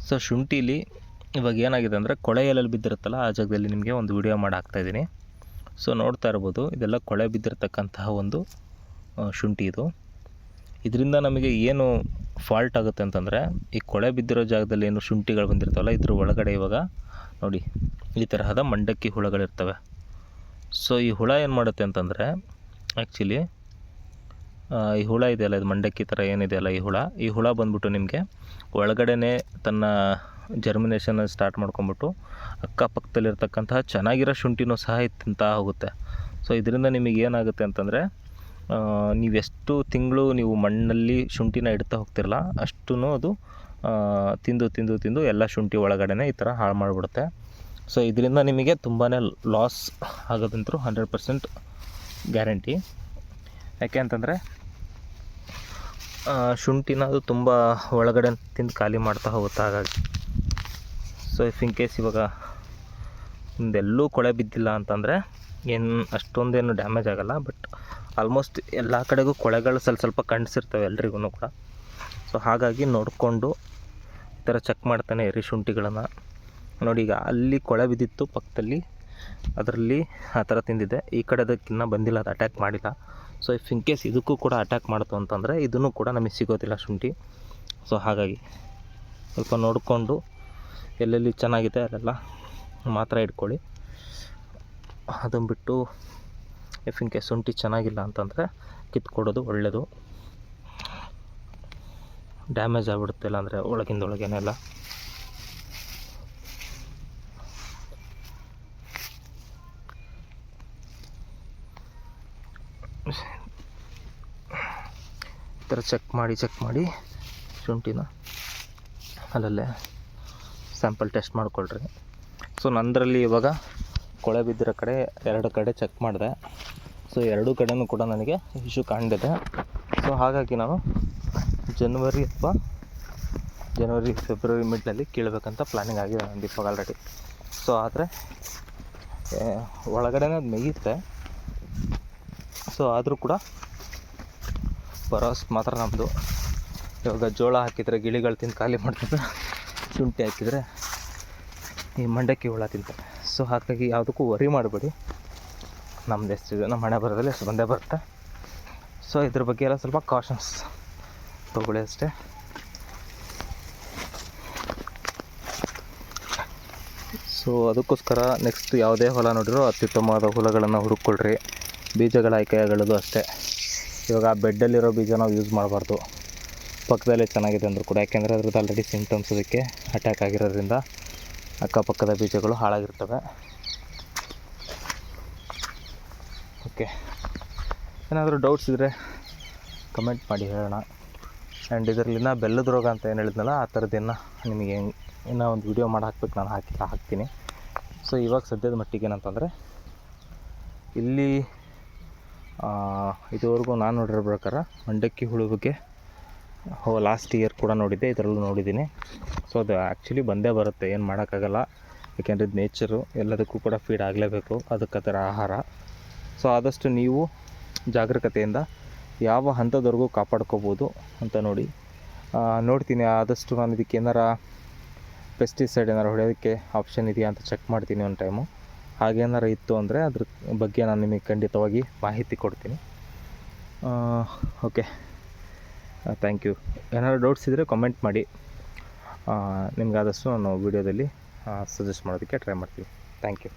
So ಶುಂಠಿಲಿ ಇವಾಗ ಏನಾಗಿದೆ ಅಂದರೆ ಕೊಳೆ ಎಲ್ಲೆಲ್ಲಿ ಬಿದ್ದಿರುತ್ತಲ್ಲ ಆ ಜಾಗದಲ್ಲಿ ನಿಮಗೆ ಒಂದು ವಿಡಿಯೋ ಮಾಡಿ ಹಾಕ್ತಾಯಿದ್ದೀನಿ. ಸೊ ನೋಡ್ತಾ ಇರ್ಬೋದು, ಇದೆಲ್ಲ ಕೊಳೆ ಬಿದ್ದಿರತಕ್ಕಂತಹ ಒಂದು ಶುಂಠಿ ಇದು. ಇದರಿಂದ ನಮಗೆ ಏನು ಫಾಲ್ಟ್ ಆಗುತ್ತೆ ಅಂತಂದರೆ, ಈ ಕೊಳೆ ಬಿದ್ದಿರೋ ಜಾಗದಲ್ಲಿ ಏನು ಶುಂಠಿಗಳು ಬಂದಿರ್ತಾವಲ್ಲ, ಇದ್ರ ಒಳಗಡೆ ಇವಾಗ ನೋಡಿ ಈ ತರಹದ ಮಂಡಕ್ಕಿ ಹುಳಗಳಿರ್ತವೆ. ಸೊ ಈ ಹುಳ ಏನು ಮಾಡುತ್ತೆ ಅಂತಂದರೆ, ಆ್ಯಕ್ಚುಲಿ ಈ ಹುಳ ಇದೆಯಲ್ಲ, ಇದು ಮಂಡಕ್ಕಿ ಥರ ಏನಿದೆಯಲ್ಲ ಈ ಹುಳ ಬಂದ್ಬಿಟ್ಟು ನಿಮಗೆ ಒಳಗಡೆ ತನ್ನ ಜರ್ಮಿನೇಷನ್ ಸ್ಟಾರ್ಟ್ ಮಾಡ್ಕೊಂಬಿಟ್ಟು ಅಕ್ಕಪಕ್ಕದಲ್ಲಿರ್ತಕ್ಕಂತಹ ಚೆನ್ನಾಗಿರೋ ಶುಂಠಿನೂ ಸಹ ತಿಂತಾ ಹೋಗುತ್ತೆ. ಸೊ ಇದರಿಂದ ನಿಮಗೆ ಏನಾಗುತ್ತೆ ಅಂತಂದರೆ, ನೀವೆಷ್ಟು ತಿಂಗಳು ನೀವು ಮಣ್ಣಲ್ಲಿ ಶುಂಠಿನ ಇಡ್ತಾ ಹೋಗ್ತಿರಲ್ಲ ಅಷ್ಟೂ ಅದು ತಿಂದು ತಿಂದು ತಿಂದು ಎಲ್ಲ ಶುಂಠಿ ಒಳಗಡೆ ಈ ಥರ ಹಾಳು ಮಾಡಿಬಿಡುತ್ತೆ. ಸೊ ಇದರಿಂದ ನಿಮಗೆ ತುಂಬಾ ಲಾಸ್ ಆಗೋದಂತೂ 100% ಗ್ಯಾರಂಟಿ. ಯಾಕೆ ಅಂತಂದರೆ ಶುಂಠಿನ ಅದು ತುಂಬ ಒಳಗಡೆ ತಿಂದು ಖಾಲಿ ಮಾಡ್ತಾ ಹೋಗುತ್ತೆ. ಹಾಗಾಗಿ ಸೊ ಇಫ್ ಇನ್ ಕೇಸ್ ಇವಾಗ ನಿಮ್ದೆಲ್ಲೂ ಕೊಳೆ ಬಿದ್ದಿಲ್ಲ ಅಂತಂದರೆ ಏನು ಅಷ್ಟೊಂದೇನು ಡ್ಯಾಮೇಜ್ ಆಗೋಲ್ಲ. ಬಟ್ ಆಲ್ಮೋಸ್ಟ್ ಎಲ್ಲ ಕಡೆಗೂ ಕೊಳೆಗಳು ಸ್ವಲ್ಪ ಕಾಣಿಸಿರ್ತವೆ ಎಲ್ರಿಗೂ ಕೂಡ. ಸೊ ಹಾಗಾಗಿ ನೋಡಿಕೊಂಡು ಈ ಥರ ಚೆಕ್ ಮಾಡ್ತಾನೆ ಇರಿ ಶುಂಠಿಗಳನ್ನು. ನೋಡಿ, ಈಗ ಅಲ್ಲಿ ಕೊಳೆ ಬಿದ್ದಿತ್ತು ಪಕ್ಕದಲ್ಲಿ, ಅದರಲ್ಲಿ ಆ ಥರ ತಿಂದಿದೆ. ಈ ಕಡೆದಕ್ಕಿನ್ನ ಬಂದಿಲ್ಲ, ಅದು ಅಟ್ಯಾಕ್ ಮಾಡಿಲ್ಲ. ಸೊ ಇಫ್ ಇನ್ ಕೇಸ್ ಇದಕ್ಕೂ ಕೂಡ ಅಟ್ಯಾಕ್ ಮಾಡ್ತು ಅಂತಂದರೆ ಇದನ್ನು ಕೂಡ ನಮಗೆ ಸಿಗೋದಿಲ್ಲ ಶುಂಠಿ. ಸೊ ಹಾಗಾಗಿ ಸ್ವಲ್ಪ ನೋಡಿಕೊಂಡು ಎಲ್ಲೆಲ್ಲಿ ಚೆನ್ನಾಗಿದೆ ಅಲ್ಲೆಲ್ಲ ಮಾತ್ರ ಇಟ್ಕೊಳ್ಳಿ. ಅದನ್ನು ಬಿಟ್ಟು ಇಫ್ ಇನ್ ಕೇಸ್ ಶುಂಠಿ ಚೆನ್ನಾಗಿಲ್ಲ ಅಂತಂದರೆ ಕಿತ್ಕೊಡೋದು ಒಳ್ಳೆಯದು. ಡ್ಯಾಮೇಜ್ ಆಗಿಬಿಡುತ್ತೆ, ಇಲ್ಲಾಂದರೆ ಒಳಗಿಂದೊಳಗೇನೆಲ್ಲ. ಈ ಥರ ಚೆಕ್ ಮಾಡಿ ಶುಂಠಿನ ಅಲ್ಲಲ್ಲೇ ಸ್ಯಾಂಪಲ್ ಟೆಸ್ಟ್ ಮಾಡಿಕೊಳ್ರಿ. ಸೊ ನಂದರಲ್ಲಿ ಇವಾಗ ಕೊಳೆ ಬಿದ್ದಿರೋ ಕಡೆ 2 ಕಡೆ ಚೆಕ್ ಮಾಡಿದೆ. ಸೊ 2 ಕಡೆಯೂ ಕೂಡ ನನಗೆ ಇಶ್ಯೂ ಕಾಣಿದೆ. ಸೊ ಹಾಗಾಗಿ ನಾನು ಜನವರಿ ಫೆಬ್ರವರಿ ಮಿಡ್ನಲ್ಲಿ ಕೀಳಬೇಕಂತ ಪ್ಲ್ಯಾನಿಂಗ್ ಆಗಿದೆ ನಂದು ಇವಾಗ ಆಲ್ರೆಡಿ. ಸೊ ಆದರೆ ಒಳಗಡೆ ಅದು ಮೇಯುತ್ತೆ. ಸೊ ಆದರೂ ಕೂಡ ಬರೋಷ್ಟು ಮಾತ್ರ ನಮ್ಮದು. ಇವಾಗ ಜೋಳ ಹಾಕಿದರೆ ಗಿಳಿಗಳು ತಿಂದು ಖಾಲಿ ಮಾಡ್ತಿದ್ರೆ, ಶುಂಠಿ ಹಾಕಿದರೆ ಈ ಮಂಡಕ್ಕಿ ಹುಳ ತಿಂತಾರೆ. ಸೊ ಹಾಗಾಗಿ ಯಾವುದಕ್ಕೂ ವರಿ ಮಾಡಬೇಡಿ. ನಮ್ದು ಎಷ್ಟಿದೆ ನಮ್ಮ ಹಣೆ ಬರೋದಲ್ಲಿ ಎಷ್ಟು ಬಂದೇ ಬರುತ್ತೆ. ಸೊ ಇದ್ರ ಬಗ್ಗೆ ಎಲ್ಲ ಸ್ವಲ್ಪ ಕಾಷನ್ಸ್ ತಗೊಳ್ಳಿ ಅಷ್ಟೇ. ಸೊ ಅದಕ್ಕೋಸ್ಕರ ನೆಕ್ಸ್ಟ್ ಯಾವುದೇ ಹೊಲ ನೋಡಿರೋ ಅತ್ಯುತ್ತಮವಾದ ಹೊಲಗಳನ್ನು ಹುಡುಕೊಳ್ರಿ. ಬೀಜಗಳ ಆಯ್ಕೆಗಳದು ಅಷ್ಟೇ. ಇವಾಗ ಆ ಬೆಡ್ಡಲ್ಲಿರೋ ಬೀಜ ನಾವು ಯೂಸ್ ಮಾಡಬಾರ್ದು, ಪಕ್ಕದಲ್ಲೇ ಚೆನ್ನಾಗಿದೆ ಅಂದರೂ ಕೂಡ. ಯಾಕೆಂದರೆ ಅದ್ರದ್ದು ಆಲ್ರೆಡಿ ಸಿಂಪ್ಟಮ್ಸ್ ಅದಕ್ಕೆ ಅಟ್ಯಾಕ್ ಆಗಿರೋದ್ರಿಂದ ಅಕ್ಕಪಕ್ಕದ ಬೀಜಗಳು ಹಾಳಾಗಿರ್ತವೆ. ಓಕೆ, ಏನಾದರೂ ಡೌಟ್ಸ್ ಇದ್ದರೆ ಕಮೆಂಟ್ ಮಾಡಿ ಹೇಳೋಣ. ಆ್ಯಂಡ್ ಇದರಲ್ಲಿನ ಬೆಲ್ಲದ ರೋಗ ಅಂತ ಏನು ಹೇಳಿದ್ನಲ್ಲ, ಆ ಥರದ್ದೇನು ನಿಮಗೆ ಇನ್ನೂ ಒಂದು ವಿಡಿಯೋ ಮಾಡಿ ಹಾಕ್ಬೇಕು, ನಾನು ಹಾಕ್ತೀನಿ. ಸೊ ಇವಾಗ ಸದ್ಯದ ಮಟ್ಟಿಗೆ ಏನಂತಂದರೆ, ಇಲ್ಲಿ ಇದುವರೆಗೂ ನಾನು ನೋಡಿರೋ ಪ್ರಕಾರ ಮಂಡಕ್ಕಿ ಹುಳು ಬಗ್ಗೆ ಲಾಸ್ಟ್ ಇಯರ್ ಕೂಡ ನೋಡಿದ್ದೆ, ಇದರಲ್ಲೂ ನೋಡಿದ್ದೀನಿ. ಸೊ ಅದು ಆ್ಯಕ್ಚುಲಿ ಬಂದೇ ಬರುತ್ತೆ, ಏನು ಮಾಡೋಕ್ಕಾಗಲ್ಲ. ಯಾಕೆಂದರೆ ಇದು ನೇಚರು, ಎಲ್ಲದಕ್ಕೂ ಕೂಡ ಫೀಡ್ ಆಗಲೇಬೇಕು, ಅದಕ್ಕೆ ಆ ಥರ ಆಹಾರ. ಸೊ ಆದಷ್ಟು ನೀವು ಜಾಗರೂಕತೆಯಿಂದ ಯಾವ ಹಂತದವರೆಗೂ ಕಾಪಾಡ್ಕೋಬೋದು ಅಂತ ನೋಡ್ತೀನಿ. ಆದಷ್ಟು ನಾನು ಇದಕ್ಕೆ ಏನಾರ ಪೆಸ್ಟಿಸೈಡ್ ಏನಾರು ಹೊಡೆಯೋದಕ್ಕೆ ಆಪ್ಷನ್ ಇದೆಯಾ ಅಂತ ಚೆಕ್ ಮಾಡ್ತೀನಿ ಒಂದು ಟೈಮು. ಹಾಗೇನಾರು ಇತ್ತು ಅಂದರೆ ಅದ್ರ ಬಗ್ಗೆ ನಾನು ನಿಮಗೆ ಖಂಡಿತವಾಗಿ ಮಾಹಿತಿ ಕೊಡ್ತೀನಿ. Okay, thank you. ಏನಾದ್ರು ಡೌಟ್ಸ್ ಇದ್ದರೆ ಕಮೆಂಟ್ ಮಾಡಿ, ನಿಮ್ಗೆ ಆದಷ್ಟು ನಾನು ವೀಡಿಯೋದಲ್ಲಿ ಸಜೆಸ್ಟ್ ಮಾಡೋದಕ್ಕೆ ಟ್ರೈ ಮಾಡ್ತೀನಿ. Thank you.